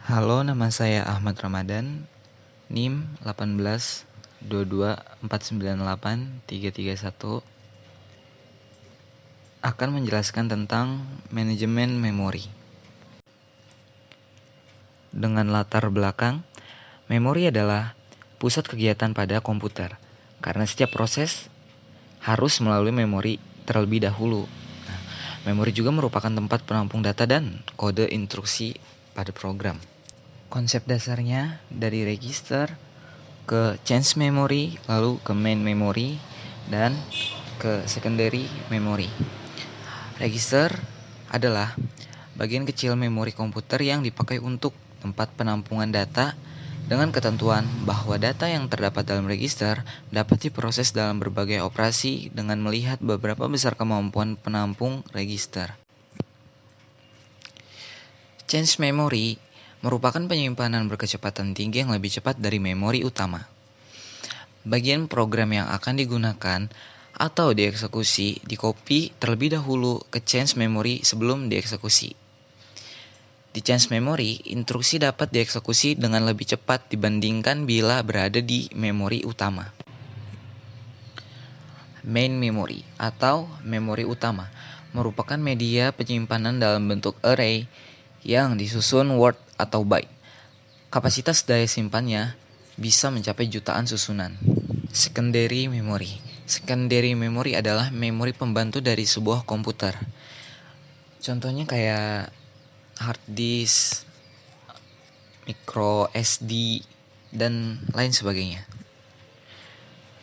Halo, nama saya Ahmad Ramadan, NIM 1822498331, akan menjelaskan tentang manajemen memori. Dengan latar belakang, memori adalah pusat kegiatan pada komputer, karena setiap proses harus melalui memori terlebih dahulu. Memori juga merupakan tempat penampung data dan kode instruksi pada program. Konsep dasarnya dari register ke change memory, lalu ke main memory, dan ke secondary memory. Register adalah bagian kecil memori komputer yang dipakai untuk tempat penampungan data dengan ketentuan bahwa data yang terdapat dalam register dapat diproses dalam berbagai operasi dengan melihat beberapa besar kemampuan penampung register. Change memory merupakan penyimpanan berkecepatan tinggi yang lebih cepat dari memori utama. Bagian program yang akan digunakan atau dieksekusi dikopi terlebih dahulu ke change memory sebelum dieksekusi. Di change memory, instruksi dapat dieksekusi dengan lebih cepat dibandingkan bila berada di memori utama. Main memory atau memori utama merupakan media penyimpanan dalam bentuk array yang disusun word atau byte. Kapasitas daya simpannya bisa mencapai jutaan susunan. Secondary memory. Secondary memory adalah memori pembantu dari sebuah komputer. Contohnya kayak hard disk, micro SD, dan lain sebagainya.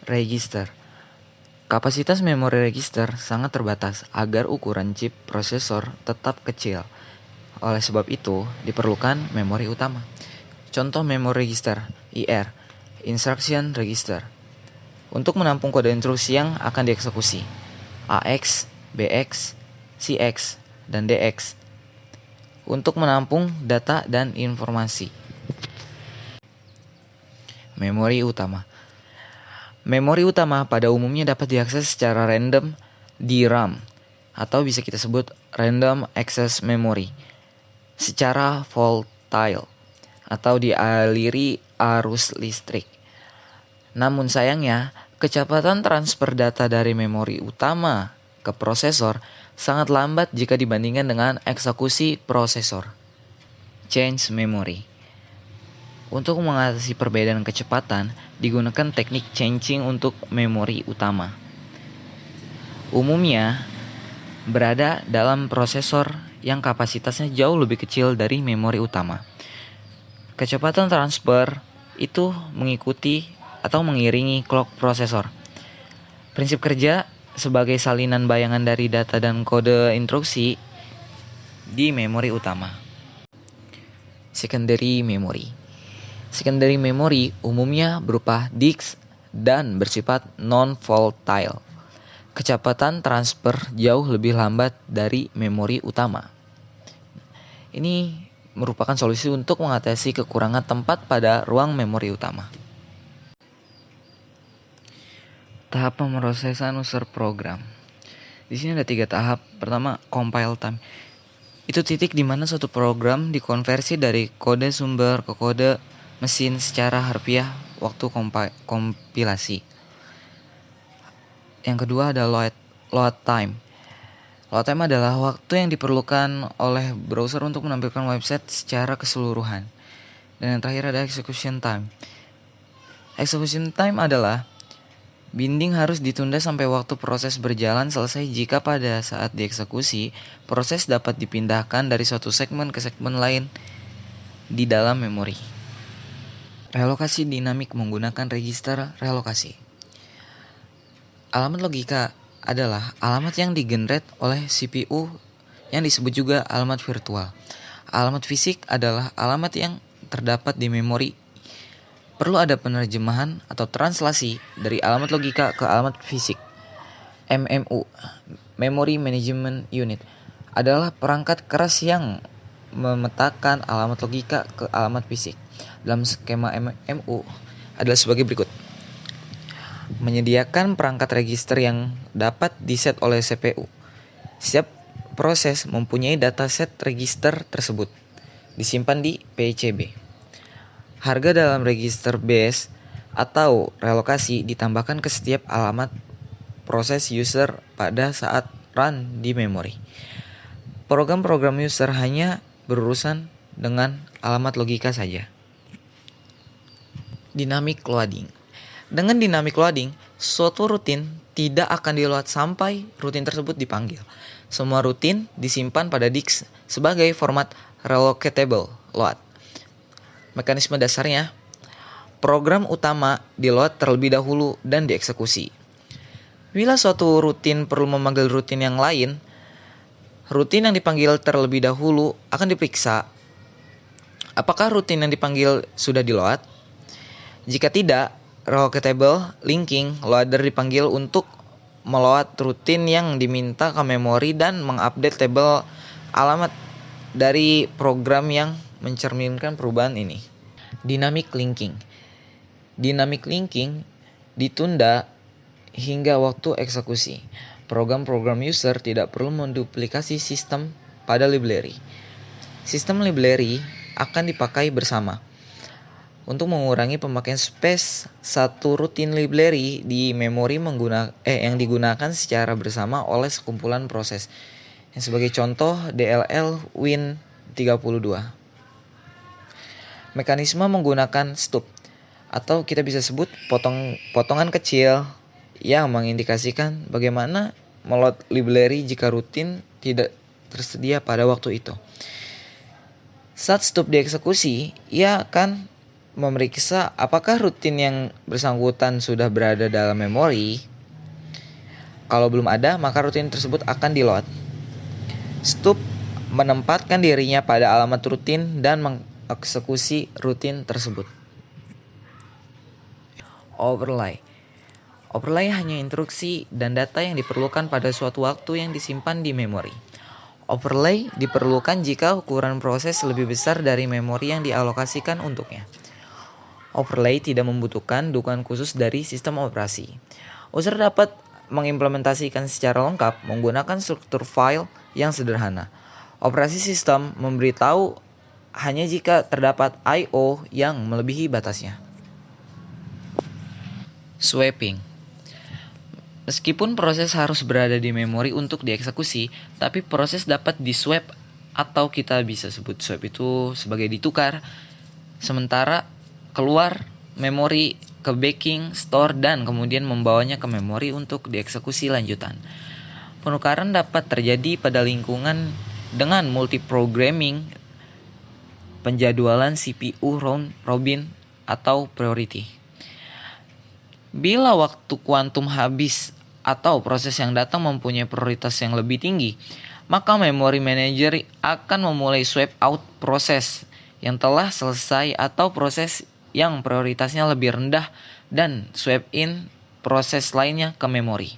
Register. Kapasitas memori register sangat terbatas agar ukuran chip prosesor tetap kecil. Oleh sebab itu, diperlukan memori utama. Contoh memori register, IR, Instruction Register, untuk menampung kode instruksi yang akan dieksekusi, AX, BX, CX, dan DX, untuk menampung data dan informasi. Memori utama. Memori utama pada umumnya dapat diakses secara random di RAM, atau bisa kita sebut Random Access Memory, secara volatile, atau dialiri arus listrik. Namun sayangnya, kecepatan transfer data dari memori utama ke prosesor sangat lambat jika dibandingkan dengan eksekusi prosesor. Change memory. Untuk mengatasi perbedaan kecepatan, digunakan teknik changing untuk memori utama. Umumnya, berada dalam prosesor yang kapasitasnya jauh lebih kecil dari memori utama. Kecepatan transfer itu mengikuti atau mengiringi clock prosesor. Prinsip kerja sebagai salinan bayangan dari data dan kode instruksi di memori utama. Secondary memory. Secondary memory umumnya berupa disk dan bersifat non-volatile. Kecepatan transfer jauh lebih lambat dari memori utama. Ini merupakan solusi untuk mengatasi kekurangan tempat pada ruang memori utama. Tahap pemrosesan user program. Di sini ada 3 tahap. Pertama, compile time. Itu titik di mana suatu program dikonversi dari kode sumber ke kode mesin secara harfiah waktu kompilasi. Yang kedua ada load time. Load time adalah waktu yang diperlukan oleh browser untuk menampilkan website secara keseluruhan. Dan yang terakhir ada execution time. Execution time adalah binding harus ditunda sampai waktu proses berjalan selesai jika pada saat dieksekusi, proses dapat dipindahkan dari suatu segmen ke segmen lain di dalam memori. Relokasi dinamik menggunakan register relokasi. Alamat logika adalah alamat yang digenerate oleh CPU yang disebut juga alamat virtual. Alamat fisik adalah alamat yang terdapat di memori. Perlu ada penerjemahan atau translasi dari alamat logika ke alamat fisik. MMU, Memory Management Unit, adalah perangkat keras yang memetakan alamat logika ke alamat fisik. Dalam skema MMU adalah sebagai berikut. Menyediakan perangkat register yang dapat diset oleh CPU. Setiap proses mempunyai dataset register tersebut. disimpan di PCB. Harga dalam register base atau relokasi ditambahkan ke setiap alamat proses user pada saat run di memori. Program-program user hanya berurusan dengan alamat logika saja. Dynamic loading. Dengan dynamic loading, suatu rutin tidak akan di-load sampai rutin tersebut dipanggil. Semua rutin disimpan pada disk sebagai format relocatable load. Mekanisme dasarnya, program utama di-load terlebih dahulu dan dieksekusi. Bila suatu rutin perlu memanggil rutin yang lain, rutin yang dipanggil terlebih dahulu akan diperiksa apakah rutin yang dipanggil sudah di-load. Jika tidak, relocatable linking loader dipanggil untuk meload rutin yang diminta ke memori dan mengupdate tabel alamat dari program yang mencerminkan perubahan ini. Dynamic linking. Dynamic linking ditunda hingga waktu eksekusi. Program-program user tidak perlu menduplikasi sistem pada library. Sistem library akan dipakai bersama. Untuk mengurangi pemakaian space, satu rutin library di memori yang digunakan secara bersama oleh sekumpulan proses. Yang sebagai contoh DLL Win32. Mekanisme menggunakan stub atau kita bisa sebut potongan kecil yang mengindikasikan bagaimana meload library jika rutin tidak tersedia pada waktu itu. Saat stub dieksekusi, ia akan memeriksa apakah rutin yang bersangkutan sudah berada dalam memori. Kalau belum ada, maka rutin tersebut akan di-load. Stub menempatkan dirinya pada alamat rutin dan mengeksekusi rutin tersebut. Overlay. Overlay hanya instruksi dan data yang diperlukan pada suatu waktu yang disimpan di memori. Overlay diperlukan jika ukuran proses lebih besar dari memori yang dialokasikan untuknya. Overlay tidak membutuhkan dukungan khusus dari sistem operasi. User dapat mengimplementasikan secara lengkap menggunakan struktur file yang sederhana. Operasi sistem memberitahu hanya jika terdapat I/O yang melebihi batasnya. Swapping. Meskipun proses harus berada di memori untuk dieksekusi, tapi proses dapat di-swap atau kita bisa sebut swap itu sebagai ditukar, sementara keluar memori ke backing, store, dan kemudian membawanya ke memori untuk dieksekusi lanjutan. Penukaran dapat terjadi pada lingkungan dengan multiprogramming, penjadwalan CPU round robin, atau priority. Bila waktu kuantum habis atau proses yang datang mempunyai prioritas yang lebih tinggi, maka memory manager akan memulai swap out proses yang telah selesai atau proses yang prioritasnya lebih rendah dan swap in proses lainnya ke memori.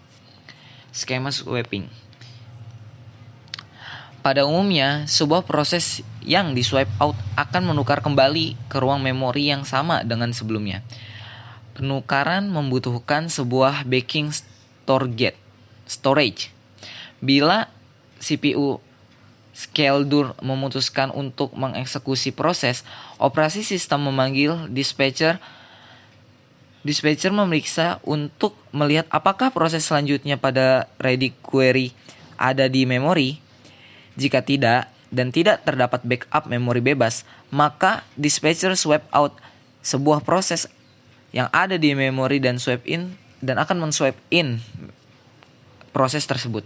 Skema swapping. Pada umumnya, sebuah proses yang di swipe out akan menukar kembali ke ruang memori yang sama dengan sebelumnya. Penukaran membutuhkan sebuah backing storage. Bila CPU scheduler memutuskan untuk mengeksekusi proses, operasi sistem memanggil dispatcher. Dispatcher memeriksa untuk melihat apakah proses selanjutnya pada ready query ada di memori. Jika tidak dan tidak terdapat backup memori bebas, maka dispatcher swap out sebuah proses yang ada di memori dan swap in dan akan men-swap in proses tersebut.